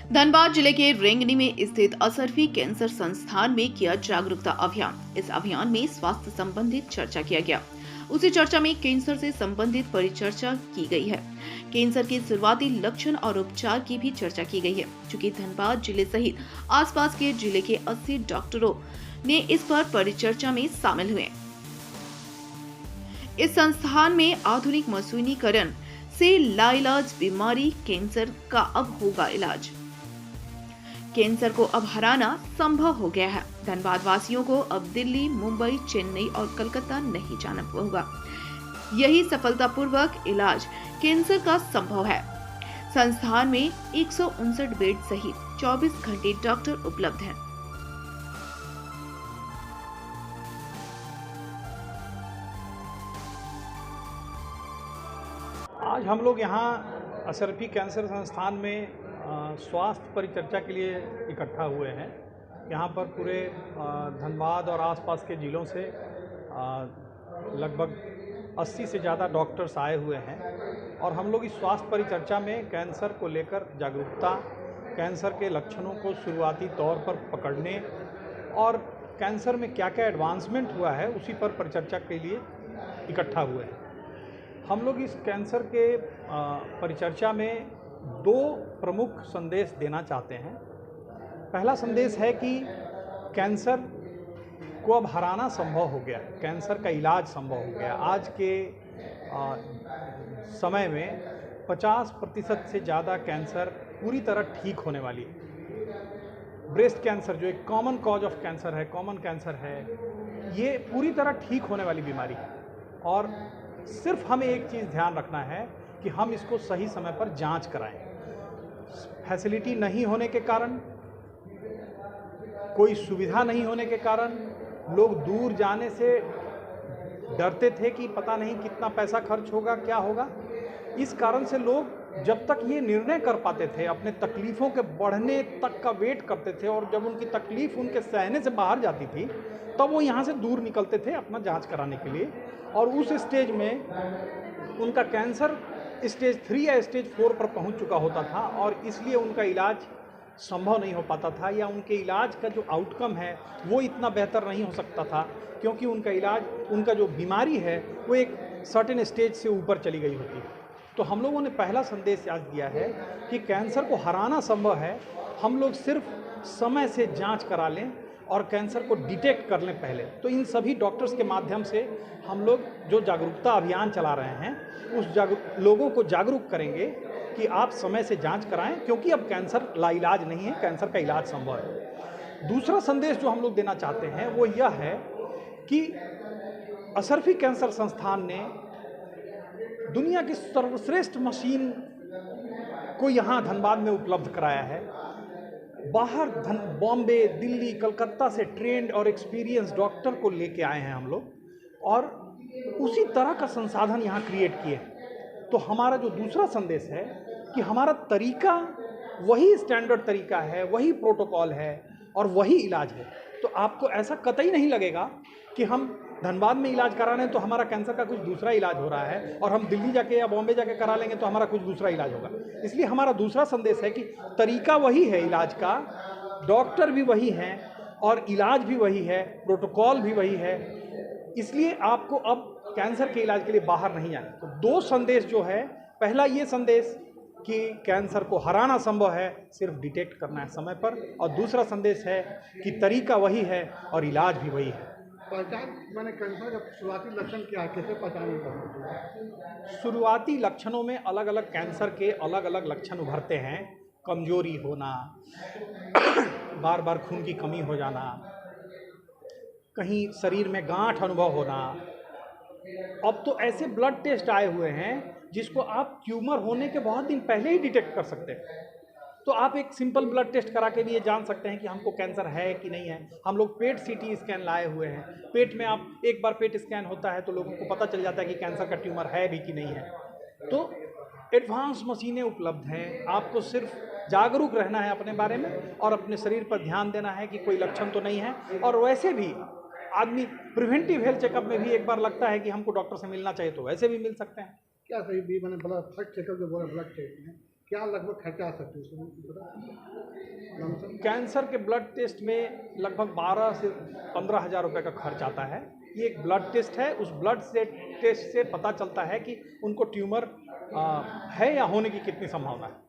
धनबाद जिले के रेंगनी में स्थित असरफी कैंसर संस्थान में किया जागरूकता अभियान। इस अभियान में स्वास्थ्य संबंधित चर्चा किया गया। उसी चर्चा में कैंसर से संबंधित परिचर्चा की गई है। कैंसर के शुरुआती लक्षण और उपचार की भी चर्चा की गई है। चूंकि धनबाद जिले सहित आसपास के जिले के 80 डॉक्टरों ने इस पर परिचर्चा में शामिल हुए। इस संस्थान में आधुनिक मशीनीकरण से लाइलाज बीमारी कैंसर का अब होगा इलाज। कैंसर को अब हराना संभव हो गया है। धनबाद वासियों को अब दिल्ली, मुंबई, चेन्नई और कलकत्ता नहीं जाना होगा। यही सफलतापूर्वक इलाज कैंसर का संभव है। संस्थान में 159 बेड सहित 24 घंटे डॉक्टर उपलब्ध हैं। आज हम लोग यहाँ असरफी कैंसर संस्थान में स्वास्थ्य परिचर्चा के लिए इकट्ठा हुए हैं। यहाँ पर पूरे धनबाद और आसपास के ज़िलों से लगभग 80 से ज़्यादा डॉक्टर्स आए हुए हैं और हम लोग इस स्वास्थ्य परिचर्चा में कैंसर को लेकर जागरूकता, कैंसर के लक्षणों को शुरुआती तौर पर पकड़ने और कैंसर में क्या क्या एडवांसमेंट हुआ है उसी पर परिचर्चा के लिए इकट्ठा हुए हैं। हम लोग इस कैंसर के परिचर्चा में 2 प्रमुख संदेश देना चाहते हैं। पहला संदेश है कि कैंसर को अब हराना संभव हो गया, कैंसर का इलाज संभव हो गया। आज के समय में 50% से ज़्यादा कैंसर पूरी तरह ठीक होने वाली है। ब्रेस्ट कैंसर जो एक कॉमन कॉज ऑफ कैंसर है, कॉमन कैंसर है, ये पूरी तरह ठीक होने वाली बीमारी है। और सिर्फ हमें एक चीज़ ध्यान रखना है कि हम इसको सही समय पर जांच कराएं। फैसिलिटी नहीं होने के कारण, कोई सुविधा नहीं होने के कारण लोग दूर जाने से डरते थे कि पता नहीं कितना पैसा खर्च होगा, क्या होगा। इस कारण से लोग जब तक ये निर्णय कर पाते थे, अपने तकलीफ़ों के बढ़ने तक का वेट करते थे और जब उनकी तकलीफ़ उनके सहने से बाहर जाती थी तब वो यहाँ से दूर निकलते थे अपना जांच कराने के लिए। और उस स्टेज में उनका कैंसर स्टेज 3 या स्टेज 4 पर पहुँच चुका होता था और इसलिए उनका इलाज संभव नहीं हो पाता था या उनके इलाज का जो आउटकम है वो इतना बेहतर नहीं हो सकता था, क्योंकि उनका इलाज, उनका जो बीमारी है वो एक सर्टेन स्टेज से ऊपर चली गई होती है। तो हम लोगों ने पहला संदेश आज दिया है कि कैंसर को हराना संभव है। हम लोग सिर्फ समय से जांच करा लें और कैंसर को डिटेक्ट कर लें पहले। तो इन सभी डॉक्टर्स के माध्यम से हम लोग जो जागरूकता अभियान चला रहे हैं उस लोगों को जागरूक करेंगे कि आप समय से जांच कराएं, क्योंकि अब कैंसर लाइलाज नहीं है, कैंसर का इलाज संभव है। दूसरा संदेश जो हम लोग देना चाहते हैं वो यह है कि असरफी कैंसर संस्थान ने दुनिया की सर्वश्रेष्ठ मशीन को यहाँ धनबाद में उपलब्ध कराया है। बाहर बॉम्बे, दिल्ली, कलकत्ता से ट्रेंड और एक्सपीरियंस डॉक्टर को लेके आए हैं हम लोग और उसी तरह का संसाधन यहाँ क्रिएट किए हैं। तो हमारा जो दूसरा संदेश है कि हमारा तरीका वही स्टैंडर्ड तरीका है, वही प्रोटोकॉल है और वही इलाज है। तो आपको ऐसा कतई नहीं लगेगा कि हम धनबाद में इलाज करा रहे हैं तो हमारा कैंसर का कुछ दूसरा इलाज हो रहा है और हम दिल्ली जाके या बॉम्बे जाके करा लेंगे तो हमारा कुछ दूसरा इलाज होगा। इसलिए हमारा दूसरा संदेश है कि तरीका वही है इलाज का, डॉक्टर भी वही हैं और इलाज भी वही है, प्रोटोकॉल भी वही है। इसलिए आपको अब कैंसर के इलाज के लिए बाहर नहीं जाना। तो 2 संदेश जो है, पहला ये संदेश कि कैंसर को हराना संभव है, सिर्फ डिटेक्ट करना है समय पर, और दूसरा संदेश है कि तरीका वही है और इलाज भी वही है। पहचान मैंने कैंसर का शुरुआती लक्षण क्या है, कैसे पहचान करना? शुरुआती लक्षणों में अलग अलग कैंसर के अलग अलग लक्षण उभरते हैं। कमजोरी होना, बार बार खून की कमी हो जाना, कहीं शरीर में गांठ अनुभव होना। अब तो ऐसे ब्लड टेस्ट आए हुए हैं जिसको आप ट्यूमर होने के बहुत दिन पहले ही डिटेक्ट कर सकते हैं। तो आप एक सिंपल ब्लड टेस्ट करा के भी ये जान सकते हैं कि हमको कैंसर है कि नहीं है। हम लोग पेट CT स्कैन लाए हुए हैं। पेट में आप एक बार पेट स्कैन होता है तो लोगों को पता चल जाता है कि कैंसर का ट्यूमर है भी कि नहीं है। तो एडवांस मशीनें उपलब्ध हैं। आपको सिर्फ जागरूक रहना है अपने बारे में और अपने शरीर पर ध्यान देना है कि कोई लक्षण तो नहीं है। और वैसे भी आदमी प्रिवेंटिव हेल्थ चेकअप में भी एक बार लगता है कि हमको डॉक्टर से मिलना चाहिए तो वैसे भी मिल सकते हैं। क्या सही भी मैंने ब्लड चेकअप जो बोला ब्लड टेस्ट में क्या लगभग खर्चा आ सकता है उसमें लमसम? कैंसर के ब्लड टेस्ट में लगभग 12 से 15 हज़ार रुपये का खर्च आता है। ये एक ब्लड टेस्ट है, उस ब्लड से टेस्ट से पता चलता है कि उनको ट्यूमर है या होने की कितनी संभावना है।